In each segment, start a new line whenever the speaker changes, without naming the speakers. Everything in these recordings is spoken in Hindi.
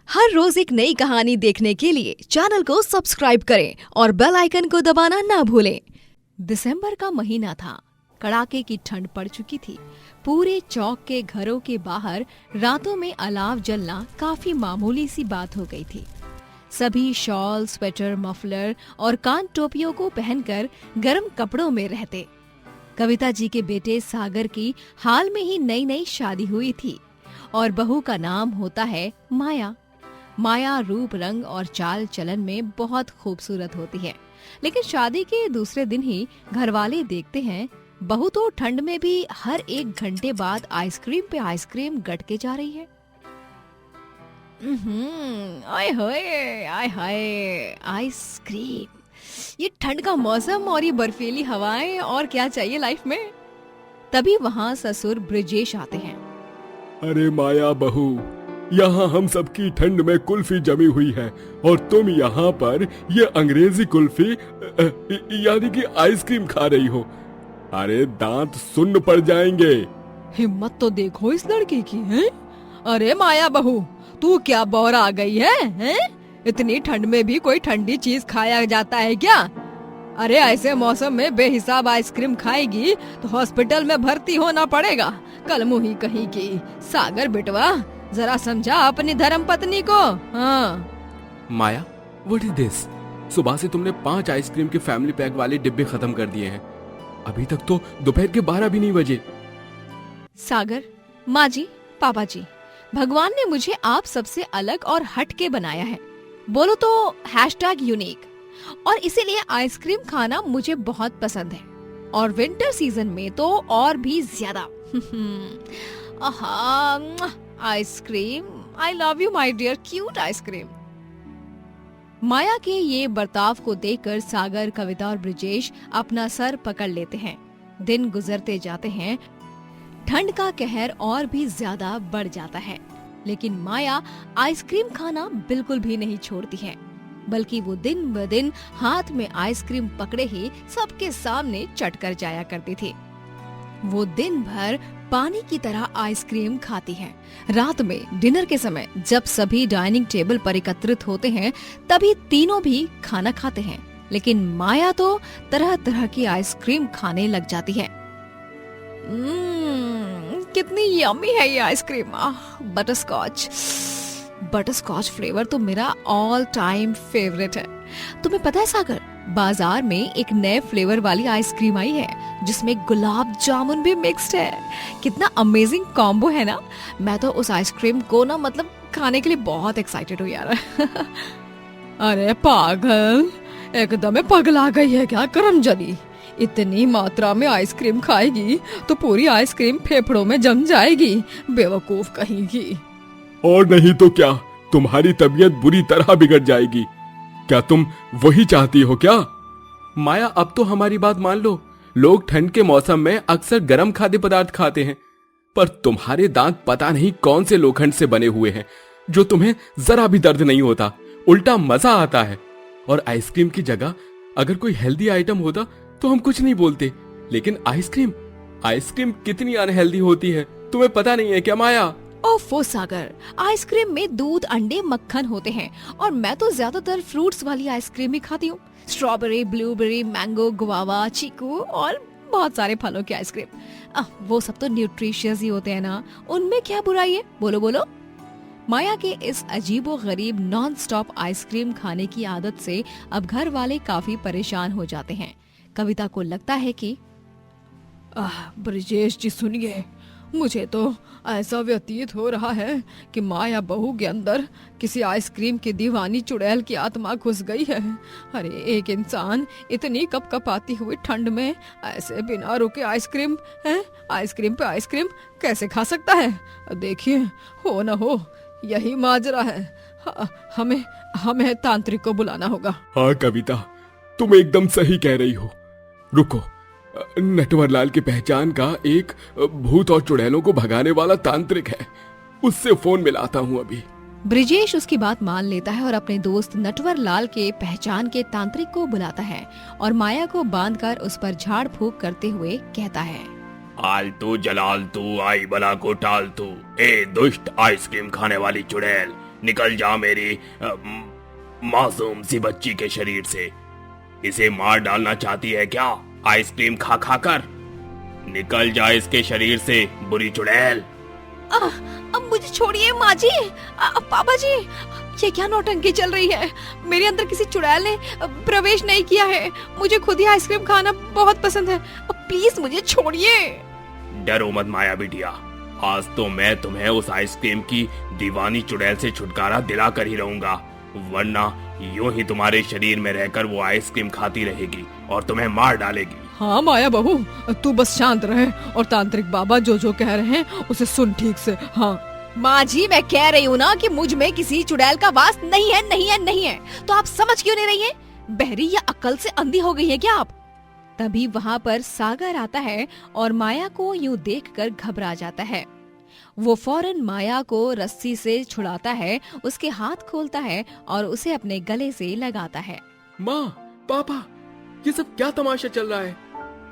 हर रोज एक नई कहानी देखने के लिए चैनल को सब्सक्राइब करें और बेल आइकन को दबाना ना भूलें। दिसंबर का महीना था। कड़ाके की ठंड पड़ चुकी थी। पूरे चौक के घरों के बाहर रातों में अलाव जलना काफी मामूली सी बात हो गई थी। सभी शॉल, स्वेटर, मफलर और कान टोपियों को पहनकर गर्म कपड़ों में रहते। कविता जी के बेटे सागर की हाल में ही नई नई शादी हुई थी और बहू का नाम होता है माया। माया रूप, रंग और चाल चलन में बहुत खूबसूरत होती है, लेकिन शादी के दूसरे दिन ही घरवाले देखते हैं बहू तो ठंड में भी हर एक घंटे बाद आइसक्रीम पे आइसक्रीम गटके जा रही है। आय हाय, आय हाय, आइसक्रीम। ये ठंड का मौसम और ये बर्फीली हवाएं, और क्या चाहिए लाइफ में। तभी वहाँ ससुर ब्रिजेश आते हैं।
अरे माया बहू, यहाँ हम सबकी ठंड में कुल्फी जमी हुई है और तुम यहाँ पर ये अंग्रेजी कुल्फी यानी कि आइसक्रीम खा रही हो। अरे दांत सुन्न पड़ जाएंगे।
हिम्मत तो देखो इस लड़के की है। अरे माया बहू, तू क्या बौरा आ गई है? इतनी ठंड में भी कोई ठंडी चीज खाया जाता है क्या? अरे ऐसे मौसम में बेहिसाब आइसक्रीम खाएगी तो हॉस्पिटल में भर्ती होना पड़ेगा। कल मुही कहीं की। सागर बेटवा, जरा समझा अपनी धर्म पत्नी को। हाँ
माया, व्हाट इज दिस? सुबह से तुमने 5 आइसक्रीम के फैमिली पैक वाले डिब्बे खत्म कर दिए हैं। अभी तक तो दोपहर के 12 भी नहीं बजे।
सागर, माँ जी, पापा जी, भगवान ने मुझे आप सबसे अलग और हटके बनाया है। बोलो तो #यूनिक। और इसीलिए आइसक्रीम खाना मुझे बहुत पसंद है, और विंटर सीजन में तो और भी ज्यादा। Ice cream, I love you my dear cute ice cream. Maya के ये बर्ताव को देखकर सागर, कविता और ब्रिजेश अपना सर पकड़ लेते हैं। दिन गुजरते जाते हैं, ठंड का कहर और भी ज्यादा बढ़ जाता है, लेकिन माया आइसक्रीम खाना बिल्कुल भी नहीं छोड़ती है, बल्कि वो दिन ब दिन हाथ में आइसक्रीम पकड़े ही सबके सामने चट कर जाया करती थी। वो दिन भर पानी की तरह आइसक्रीम खाती है। रात में डिनर के समय जब सभी डाइनिंग टेबल पर एकत्रित होते हैं, तभी तीनों भी खाना खाते हैं, लेकिन माया तो तरह तरह की आइसक्रीम खाने लग जाती है। कितनी यम्मी है ये आइसक्रीम। बटरस्कॉच, बटरस्कॉच फ्लेवर तो मेरा ऑल टाइम फेवरेट है। तुम्हें पता है सागर, बाजार में एक नए फ्लेवर वाली आइसक्रीम आई है जिसमें गुलाब जामुन भी मिक्स्ड है। कितना अमेजिंग कॉम्बो है ना। मैं तो उस आइसक्रीम को ना मतलब खाने के लिए बहुत एक्साइटेड हूँ यार। अरे पागल, एकदम पगला गई है क्या करमजनी? इतनी मात्रा में आइसक्रीम खाएगी तो पूरी आइसक्रीम फेफड़ों में जम जाएगी, बेवकूफ कहीं की।
और नहीं तो क्या, तुम्हारी तबीयत बुरी तरह बिगड़ जाएगी। क्या तुम वही चाहती हो क्या? माया, अब तो हमारी बात मान लो। लोग ठंड के मौसम में अक्सर गर्म खाद्य पदार्थ खाते हैं, पर तुम्हारे दांत पता नहीं कौन से लोखंड से बने हुए हैं जो तुम्हें जरा भी दर्द नहीं होता, उल्टा मजा आता है। और आइसक्रीम की जगह अगर कोई हेल्दी आइटम होता तो हम कुछ नहीं बोलते, लेकिन आइसक्रीम कितनी अनहेल्दी होती है, तुम्हें पता नहीं है क्या माया?
ओफो सागर, आइसक्रीम में दूध, अंडे, मक्खन होते हैं, और मैं तो ज्यादातर फ्रूट्स वाली आइसक्रीम ही खाती हूँ। स्ट्रॉबेरी, ब्लूबेरी, मैंगो, गुआवा, चीकू और बहुत सारे फलों की आइसक्रीम। वो सब तो न्यूट्रिशियस ही होते हैं ना, उनमें क्या बुराई है? बोलो बोलो। माया के इस अजीबो गरीब नॉन स्टॉप आइसक्रीम खाने की आदत से अब घर वाले काफी परेशान हो जाते हैं। कविता को लगता है कि ब्रिजेश जी सुनिए, मुझे तो ऐसा व्यतीत हो रहा है कि माया बहू के अंदर किसी आइसक्रीम की दीवानी चुड़ैल की आत्मा घुस गई है। अरे एक इंसान इतनी कपकपाती हुई ठंड में ऐसे बिना रुके आइसक्रीम पे आइसक्रीम कैसे खा सकता है? देखिए, हो न हो यही माजरा है। हमें तांत्रिक को बुलाना होगा।
हाँ कविता, तुम एकदम सही कह रही हो। रुको, नटवरलाल की पहचान का एक भूत और चुड़ैलों को भगाने वाला तांत्रिक है, उससे फोन मिलाता हूँ अभी।
ब्रिजेश उसकी बात मान लेता है और अपने दोस्त नटवरलाल के पहचान के तांत्रिक को बुलाता है और माया को बांधकर उस पर झाड़ फूक करते हुए कहता है,
आलतू जलालतू आई बला को टालतू, ए दुष्ट आइसक्रीम खाने वाली चुड़ैल, निकल जा मेरी मासूम सी बच्ची के शरीर से। इसे मार डालना चाहती है क्या आइसक्रीम खा खा कर? निकल जा इसके शरीर से बुरी चुड़ैल।
अब मुझे छोड़िए माँ जी, पापा जी, ये क्या नौटंकी चल रही है? मेरे अंदर किसी चुड़ैल ने प्रवेश नहीं किया है। मुझे खुद ही आइसक्रीम खाना बहुत पसंद है। प्लीज मुझे छोड़िए।
डरो मत माया बिटिया, आज तो मैं तुम्हें उस आइसक्रीम की दीवानी चुड़ैल से छुटकारा दिला कर ही रहूंगा, वरना यूं ही तुम्हारे शरीर में रहकर वो आइसक्रीम खाती रहेगी और तुम्हें मार डालेगी।
हाँ माया बहू, तू बस शांत रहे और तांत्रिक बाबा जो जो कह रहे हैं उसे सुन ठीक से। हाँ
माँ जी, मैं कह रही हूँ ना कि मुझ में किसी चुड़ैल का वास नहीं है, नहीं है, नहीं है। तो आप समझ क्यों नहीं रही हैं? बहरी या अक्ल से अंधी हो गई है क्या आप? तभी वहाँ पर सागर आता है और माया को यूं देखकर घबरा जाता है। वो फौरन माया को रस्सी से छुड़ाता है, उसके हाथ खोलता है और उसे अपने गले से लगाता है।
माँ, पापा, ये सब क्या तमाशा चल रहा है?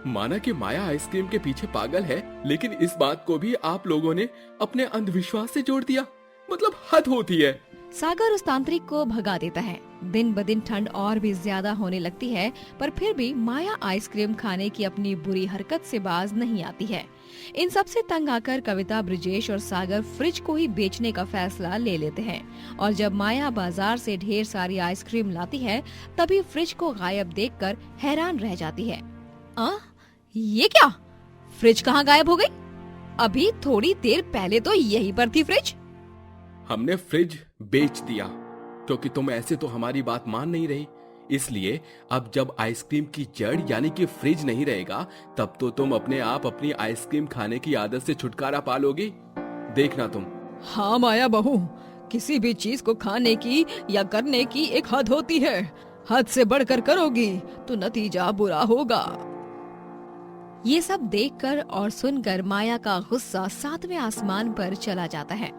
माना कि माया आइसक्रीम के पीछे पागल है, लेकिन इस बात को भी आप लोगों ने अपने अंधविश्वास से जोड़ दिया। मतलब हद होती है।
सागर उस तांत्रिक को भगा देता है। दिन ब दिन ठंड और भी ज्यादा होने लगती है, पर फिर भी माया आइसक्रीम खाने की अपनी बुरी हरकत से बाज नहीं आती है। इन सब से तंग आकर कविता, ब्रिजेश और सागर फ्रिज को ही बेचने का फैसला ले लेते हैं। और जब माया बाजार से ढेर सारी आइसक्रीम लाती है, तभी फ्रिज को गायब देखकर हैरान रह जाती है। ये क्या? फ्रिज कहाँ गायब हो गई? अभी थोड़ी देर पहले तो यहीं पर थी फ्रिज।
हमने फ्रिज बेच दिया क्योंकि तुम ऐसे तो हमारी बात मान नहीं रही। इसलिए अब जब आइसक्रीम की जड़ यानी कि फ्रिज नहीं रहेगा, तब तो तुम अपने आप अपनी आइसक्रीम खाने की आदत से छुटकारा पालोगी। देखना तुम।
हाँ माया बहू, किसी भी चीज को खाने की या करने की एक हद होती है। हद से बढ़कर करोगी तो नतीजा बुरा होगा।
ये सब देखकर और सुनकर माया का गुस्सा सातवें आसमान पर चला जाता है।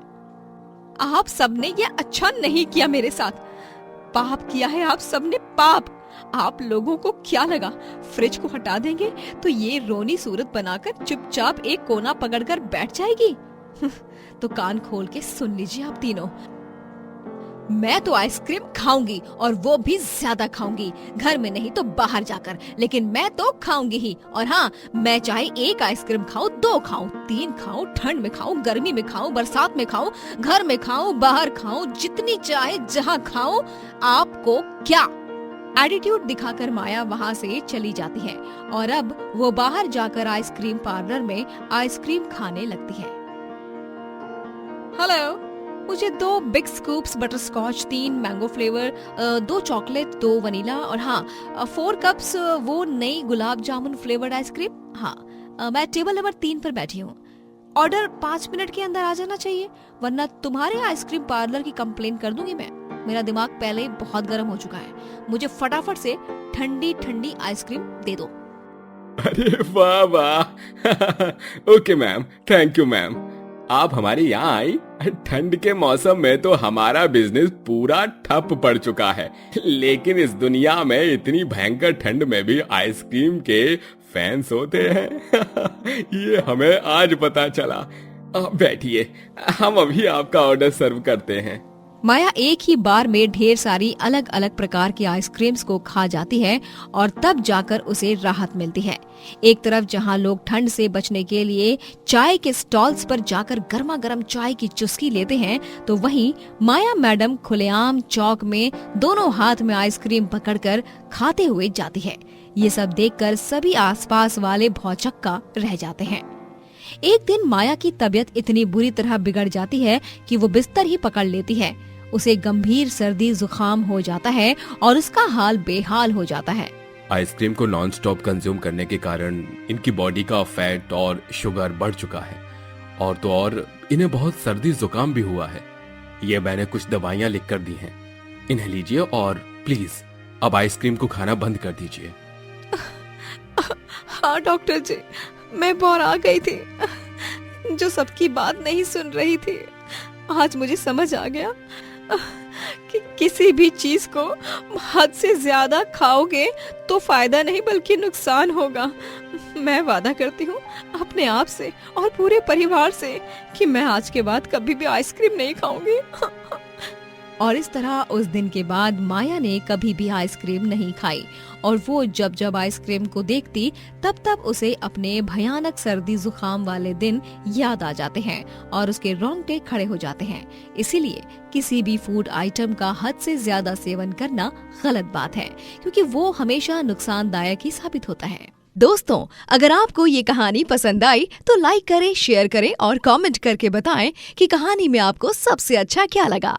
आप सबने ये अच्छा नहीं किया मेरे साथ। पाप किया है आप सबने, पाप। आप लोगों को क्या लगा फ्रिज को हटा देंगे तो ये रोनी सूरत बनाकर चुपचाप एक कोना पकड़कर बैठ जाएगी? तो कान खोल के सुन लीजिए आप तीनों। मैं तो आइसक्रीम खाऊंगी और वो भी ज्यादा खाऊंगी, घर में नहीं तो बाहर जाकर, लेकिन मैं तो खाऊंगी ही। और हाँ, मैं चाहे एक आइसक्रीम खाऊं, 2 खाऊं, 3 खाऊं, ठंड में खाऊं, गर्मी में खाऊं, बरसात में खाऊं, घर में खाऊं, बाहर खाऊं, जितनी चाहे जहां खाऊं, आपको क्या? एटीट्यूड दिखाकर माया वहाँ से चली जाती है और अब वो बाहर जाकर आइसक्रीम पार्लर में आइसक्रीम खाने लगती है। हेलो, मुझे 2 big scoops butter scotch, 3 mango flavour, 2 chocolate, 2 vanilla और हाँ 4 कप्स वो नई गुलाब जामुन फ्लेवर्ड आइसक्रीम। हाँ, मैं टेबल नंबर 3 पर बैठी हूँ। ऑर्डर 5 मिनट के अंदर आ जाना चाहिए, वरना तुम्हारे आइसक्रीम पार्लर की कंप्लेन कर दूंगी मैं। मेरा दिमाग पहले ही बहुत गर्म हो चुका है। मुझे फटाफट से ठंडी ठंडी आइसक्रीम दे दो।
अरे वाह वाह। Okay ma'am, thank you ma'am. आप हमारे यहाँ आई। ठंड के मौसम में तो हमारा बिजनेस पूरा ठप पड़ चुका है, लेकिन इस दुनिया में इतनी भयंकर ठंड में भी आइसक्रीम के फैंस होते हैं। ये हमें आज पता चला। आप बैठिए, हम अभी आपका ऑर्डर सर्व करते हैं।
माया एक ही बार में ढेर सारी अलग अलग प्रकार की आइसक्रीम्स को खा जाती है और तब जाकर उसे राहत मिलती है। एक तरफ जहां लोग ठंड से बचने के लिए चाय के स्टॉल्स पर जाकर गर्मा गर्म चाय की चुस्की लेते हैं, तो वहीं माया मैडम खुलेआम चौक में दोनों हाथ में आइसक्रीम पकड़कर खाते हुए जाती है। ये सब देखकर सभी आसपास वाले भौचक्का रह जाते हैं। एक दिन माया की तबीयत इतनी बुरी तरह बिगड़ जाती है कि वो बिस्तर ही पकड़ लेती है। उसे गंभीर सर्दी जुकाम हो जाता है और उसका हाल बेहाल हो जाता है।
आइसक्रीम को नॉन स्टॉप कंज्यूम करने के कारण इनकी बॉडी का फैट और शुगर बढ़ चुका है, और तो और इन्हें बहुत सर्दी जुकाम भी हुआ है। ये मैंने कुछ दवाइयाँ लिख कर दी हैं, इन्हें लीजिए और प्लीज अब आइसक्रीम को खाना बंद कर दीजिए।
हाँ डॉक्टर जी, मैं बोरा गई थी, जो सबकी बात नहीं सुन रही थी। आज मुझे समझ आ गया कि किसी भी चीज को हद से ज्यादा खाओगे तो फायदा नहीं बल्कि नुकसान होगा। मैं वादा करती हूँ अपने आप से और पूरे परिवार से कि मैं आज के बाद कभी भी आइसक्रीम नहीं खाऊंगी।
और इस तरह उस दिन के बाद माया ने कभी भी आइसक्रीम नहीं खाई और वो जब जब आइसक्रीम को देखती तब तब उसे अपने भयानक सर्दी जुकाम वाले दिन याद आ जाते हैं और उसके रोंगटे खड़े हो जाते हैं। इसीलिए किसी भी फूड आइटम का हद से ज्यादा सेवन करना गलत बात है, क्योंकि वो हमेशा नुकसानदायक ही साबित होता है। दोस्तों, अगर आपको ये कहानी पसंद आई तो लाइक करें, शेयर करें और कमेंट करके बताएं कि कहानी में आपको सबसे अच्छा क्या लगा।